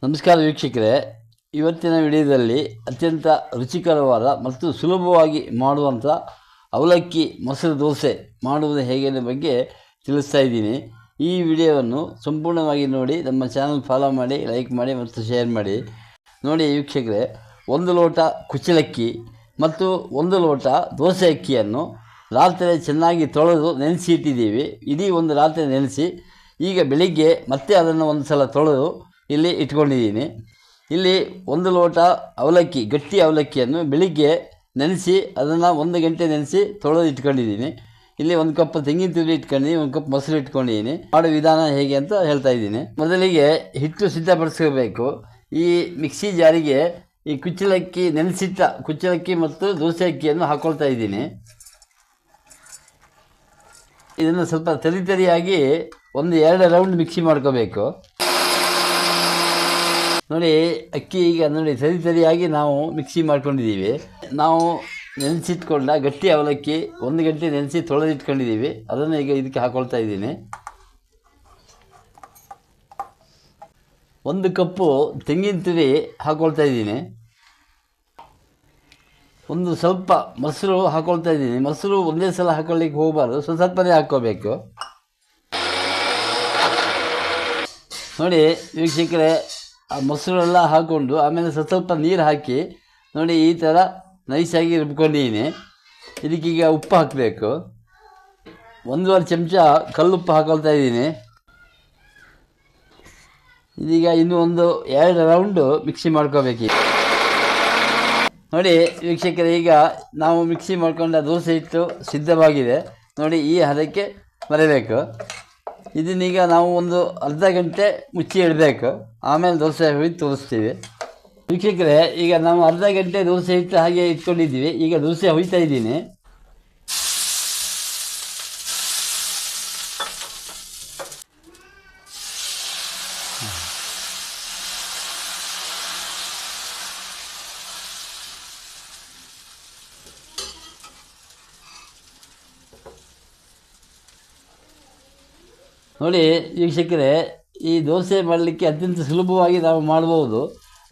ನಮಸ್ಕಾರ ವೀಕ್ಷಕರೇ, ಇವತ್ತಿನ ವಿಡಿಯೋದಲ್ಲಿ ಅತ್ಯಂತ ರುಚಿಕರವಾದ ಮತ್ತು ಸುಲಭವಾಗಿ ಮಾಡುವಂಥ ಅವಲಕ್ಕಿ ಮೊಸರು ದೋಸೆ ಮಾಡುವುದು ಹೇಗೆ ಅನ್ನೋ ಬಗ್ಗೆ ತಿಳಿಸ್ತಾ ಇದ್ದೀನಿ. ಈ ವಿಡಿಯೋವನ್ನು ಸಂಪೂರ್ಣವಾಗಿ ನೋಡಿ, ನಮ್ಮ ಚಾನಲ್ ಫಾಲೋ ಮಾಡಿ, ಲೈಕ್ ಮಾಡಿ ಮತ್ತು ಶೇರ್ ಮಾಡಿ. ನೋಡಿ ವೀಕ್ಷಕರೇ, 1 ಲೋಟ ಕುಚ್ಚಲಕ್ಕಿ ಮತ್ತು 1 ಲೋಟ ದೋಸೆ ಅಕ್ಕಿಯನ್ನು ರಾತ್ರಿ ಚೆನ್ನಾಗಿ ತೊಳೆದು ನೆನೆಸಿ ಇಟ್ಟಿದ್ದೀವಿ. ಇಡೀ ಒಂದು ರಾತ್ರಿ ನೆನೆಸಿ ಈಗ ಬೆಳಿಗ್ಗೆ ಮತ್ತೆ ಅದನ್ನು ಒಂದು ಸಲ ತೊಳೆದು ಇಲ್ಲಿ ಇಟ್ಕೊಂಡಿದ್ದೀನಿ. ಇಲ್ಲಿ 1 ಲೋಟ ಅವಲಕ್ಕಿ, ಗಟ್ಟಿ ಅವಲಕ್ಕಿಯನ್ನು ಬೆಳಿಗ್ಗೆ ನೆನೆಸಿ ಅದನ್ನು 1 ಗಂಟೆ ನೆನೆಸಿ ತೊಳೆದು ಇಟ್ಕೊಂಡಿದ್ದೀನಿ. ಇಲ್ಲಿ 1 ಕಪ್ ತೆಂಗಿನ ತುರಿ ಇಟ್ಕೊಂಡಿದ್ದೀನಿ, 1 ಕಪ್ ಮೊಸರು ಇಟ್ಕೊಂಡಿದ್ದೀನಿ. ಮಾಡೋ ವಿಧಾನ ಹೇಗೆ ಅಂತ ಹೇಳ್ತಾ ಇದ್ದೀನಿ. ಮೊದಲಿಗೆ ಹಿಟ್ಟು ಸಿದ್ಧಪಡಿಸ್ಕೋಬೇಕು. ಈ ಮಿಕ್ಸಿ ಜಾರಿಗೆ ಈ ಕುಚ್ಚಲಕ್ಕಿ, ನೆನೆಸಿಟ್ಟ ಕುಚ್ಚಲಕ್ಕಿ ಮತ್ತು ದೋಸೆ ಅಕ್ಕಿಯನ್ನು ಹಾಕ್ಕೊಳ್ತಾ ಇದ್ದೀನಿ. ಇದನ್ನು ಸ್ವಲ್ಪ ತರಿಯಾಗಿ 1-2 ರೌಂಡ್ ಮಿಕ್ಸಿ ಮಾಡ್ಕೋಬೇಕು. ನೋಡಿ, ಅಕ್ಕಿ ಈಗ ನೋಡಿ ತರಿಯಾಗಿ ನಾವು ಮಿಕ್ಸಿ ಮಾಡ್ಕೊಂಡಿದ್ದೀವಿ. ನಾವು ನೆನೆಸಿಟ್ಕೊಂಡ ಗಟ್ಟಿ ಅವಲಕ್ಕಿ 1 ಗಂಟೆ ನೆನೆಸಿ ತೊಳೆದಿಟ್ಕೊಂಡಿದ್ದೀವಿ. ಅದನ್ನು ಈಗ ಇದಕ್ಕೆ ಹಾಕ್ಕೊಳ್ತಾ ಇದ್ದೀನಿ. 1 ಕಪ್ಪು ತೆಂಗಿನ ತುರಿ ಹಾಕ್ಕೊಳ್ತಾ ಇದ್ದೀನಿ. ಒಂದು ಸ್ವಲ್ಪ ಮೊಸರು ಹಾಕ್ಕೊಳ್ತಾ ಇದ್ದೀನಿ. ಮೊಸರು ಒಂದೇ ಸಲ ಹಾಕೊಳ್ಳಿಕ್ಕೆ ಹೋಗಬಾರ್ದು, ಸ್ವಲ್ಪನೇ ಹಾಕ್ಕೋಬೇಕು. ನೋಡಿ ವೀಕ್ಷಕರೇ, ಆ ಮೊಸರೆಲ್ಲ ಹಾಕ್ಕೊಂಡು ಆಮೇಲೆ ಸ್ವಲ್ಪ ನೀರು ಹಾಕಿ ನೋಡಿ ಈ ಥರ ನೈಸಾಗಿ ರುಬ್ಕೊಂಡಿದ್ದೀನಿ. ಇದಕ್ಕೀಗ ಉಪ್ಪು ಹಾಕಬೇಕು. 1.5 ಚಮಚ ಕಲ್ಲುಪ್ಪು ಹಾಕ್ಕೊಳ್ತಾ ಇದ್ದೀನಿ. ಇದೀಗ ಇನ್ನೂ 2 ರೌಂಡು ಮಿಕ್ಸಿ ಮಾಡ್ಕೋಬೇಕು. ನೋಡಿ ವೀಕ್ಷಕರೇ, ಈಗ ನಾವು ಮಿಕ್ಸಿ ಮಾಡ್ಕೊಂಡ ದೋಸೆ ಹಿಟ್ಟು ಸಿದ್ಧವಾಗಿದೆ. ನೋಡಿ, ಈ ಹದಕ್ಕೆ ಬರಬೇಕು. ಇದನ್ನೀಗ ನಾವು ಒಂದು ಅರ್ಧ ಗಂಟೆ ಮುಚ್ಚಿ ಇಡಬೇಕು. ಆಮೇಲೆ ದೋಸೆ ಹುಯ್ದು ತೋರಿಸ್ತೀವಿ. ವೀಕ್ಷಕರೇ, ಈಗ ನಾವು ಅರ್ಧ ಗಂಟೆ ದೋಸೆ ಹಿಟ್ಟು ಹಾಗೆ ಇಟ್ಕೊಂಡಿದ್ದೀವಿ. ಈಗ ದೋಸೆ ಹುಯ್ತಾ ಇದ್ದೀನಿ. ನೋಡಿ ವೀಕ್ಷಕರೇ, ಈ ದೋಸೆ ಮಾಡಲಿಕ್ಕೆ ಅತ್ಯಂತ ಸುಲಭವಾಗಿ ನಾವು ಮಾಡ್ಬೋದು.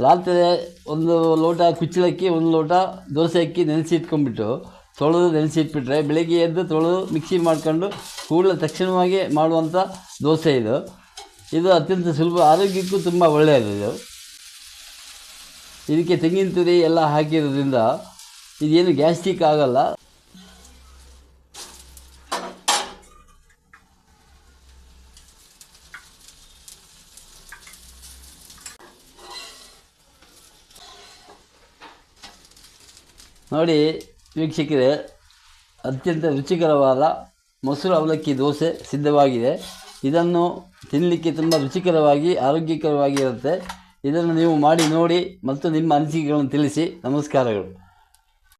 ರಾತ್ರಿ 1 ಲೋಟ ಕುಚ್ಚಲಕ್ಕಿ, 1 ಲೋಟ ದೋಸೆ ಅಕ್ಕಿ ನೆನೆಸಿಟ್ಕೊಂಡ್ಬಿಟ್ಟು ತೊಳೆದು ನೆನೆಸಿಟ್ಬಿಟ್ರೆ ಬೆಳಗ್ಗೆ ಎದ್ದು ತೊಳೆದು ಮಿಕ್ಸಿ ಮಾಡ್ಕೊಂಡು ಕೂಡಲೇ ತಕ್ಷಣವಾಗಿ ಮಾಡುವಂಥ ದೋಸೆ ಇದು ಅತ್ಯಂತ ಸುಲಭ, ಆರೋಗ್ಯಕ್ಕೂ ತುಂಬ ಒಳ್ಳೆಯದು. ಇದಕ್ಕೆ ತೆಂಗಿನ ತುರಿ ಎಲ್ಲ ಹಾಕಿರೋದ್ರಿಂದ ಇದೇನು ಗ್ಯಾಸ್ಟ್ರಿಕ್ ಆಗಲ್ಲ. ನೋಡಿ ವೀಕ್ಷಕರೇ, ಅತ್ಯಂತ ರುಚಿಕರವಾದ ಮೊಸರು ಅವಲಕ್ಕಿ ದೋಸೆ ಸಿದ್ಧವಾಗಿದೆ. ಇದನ್ನು ತಿನ್ನಲಿಕ್ಕೆ ತುಂಬ ರುಚಿಕರವಾಗಿ, ಆರೋಗ್ಯಕರವಾಗಿ ಇರುತ್ತೆ. ಇದನ್ನು ನೀವು ಮಾಡಿ ನೋಡಿ ಮತ್ತು ನಿಮ್ಮ ಅನಿಸಿಕೆಗಳನ್ನು ತಿಳಿಸಿ. ನಮಸ್ಕಾರಗಳು.